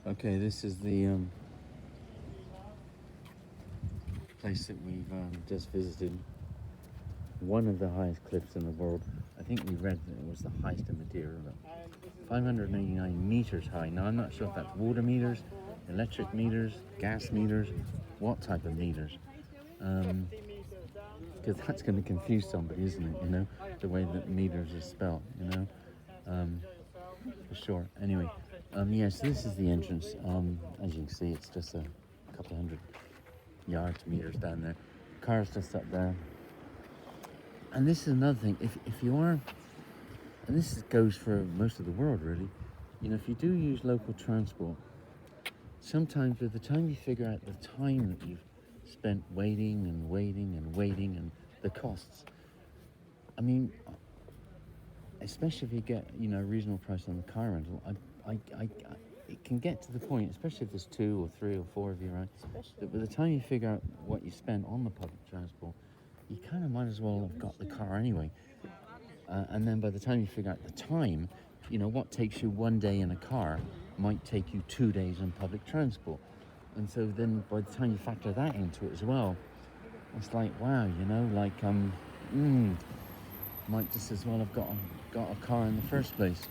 Okay, this is the place that we've just visited. One of the highest cliffs in the world. I think we read that it was the highest in Madeira, 589 meters high. Now I'm not sure if that's water meters, electric meters, gas meters, what type of meters. Because that's going to confuse somebody, isn't it? You know, the way that meters are spelled. You know, for sure. Anyway, yes, this is the entrance. As you can see, it's just a couple hundred yards, meters down there. Car's just up there. And this is another thing. If you are, and goes for most of the world really, you know, if you do use local transport, sometimes by the time you figure out the time that you've spent waiting and waiting and waiting and the costs, I mean, especially if you get, you know, a reasonable price on the car rental, it can get to the point, especially if there's 2 or 3 or 4 of you, right? That by the time you figure out what you spent on the public transport, you kind of might as well have got the car anyway. And then by the time you figure out the time, you know, what takes you 1 day in a car might take you 2 days on public transport. And so then by the time you factor that into it as well, it's like, wow, you know, like, might just as well have got a car in the first place.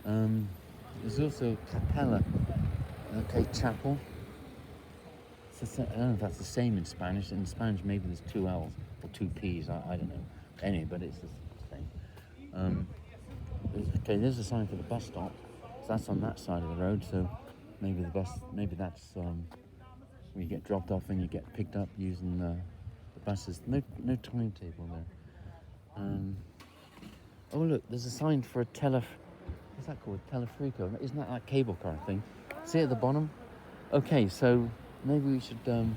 There's also Capella, okay, chapel. So, I don't know if that's the same in Spanish. In Spanish, maybe there's 2 L's or 2 P's. I don't know. Anyway, but it's the same. Okay, there's a sign for the bus stop. So that's on that side of the road. So maybe that's when you get dropped off and you get picked up using the buses. No timetable there. Oh look, there's a sign for a what's that called? Teleferico. Isn't that like cable car thing? See at the bottom? Okay, so maybe we should, it's going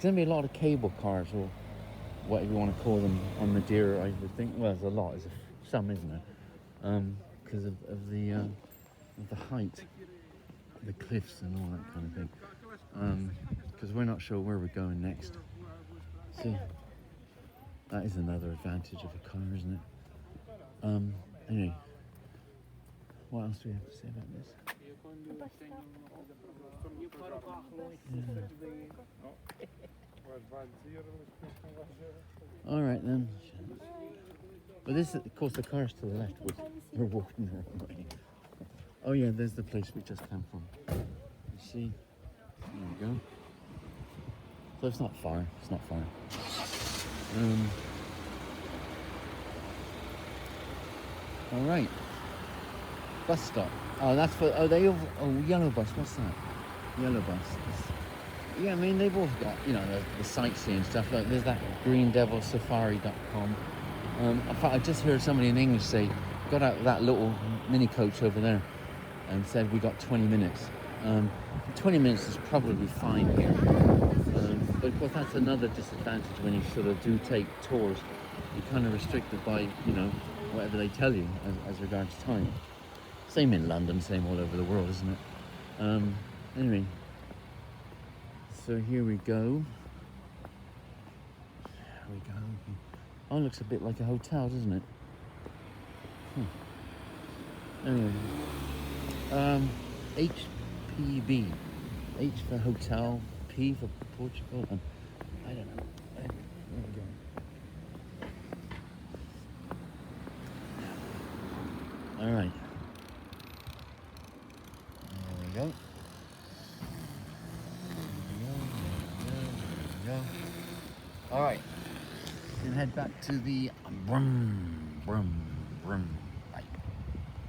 to be a lot of cable cars or whatever you want to call them on Madeira, I would think. Well, there's a lot, there's some, isn't there? Because of the height, the cliffs and all that kind of thing. Because we're not sure where we're going next. So that is another advantage of a car, isn't it? Anyway, what else do we have to say about this? Yeah. All right then. But this, of course, the car's to the left. We're walking the wrong way. Oh yeah, there's the place we just came from. You see? There we go. So it's not far. It's not far. All right. Bus stop. Oh, that's for. Yellow bus. What's that? Yellow bus. Yeah, I mean they've all got, you know, the sightseeing stuff. Like there's that greendevilsafari.com. In fact, I just heard somebody in English say, got out that little mini coach over there, and said we got 20 minutes. 20 minutes is probably fine here. But of course that's another disadvantage when you sort of do take tours. You're kind of restricted by, you know, whatever they tell you as regards time. Same in London, same all over the world, isn't it? Anyway, so here we go. There we go. Oh, it looks a bit like a hotel, doesn't it? Anyway, HPB. H for hotel, P for Portugal, and I don't know. There we go. All right. There we go. There we go. All right. And head back to the brum.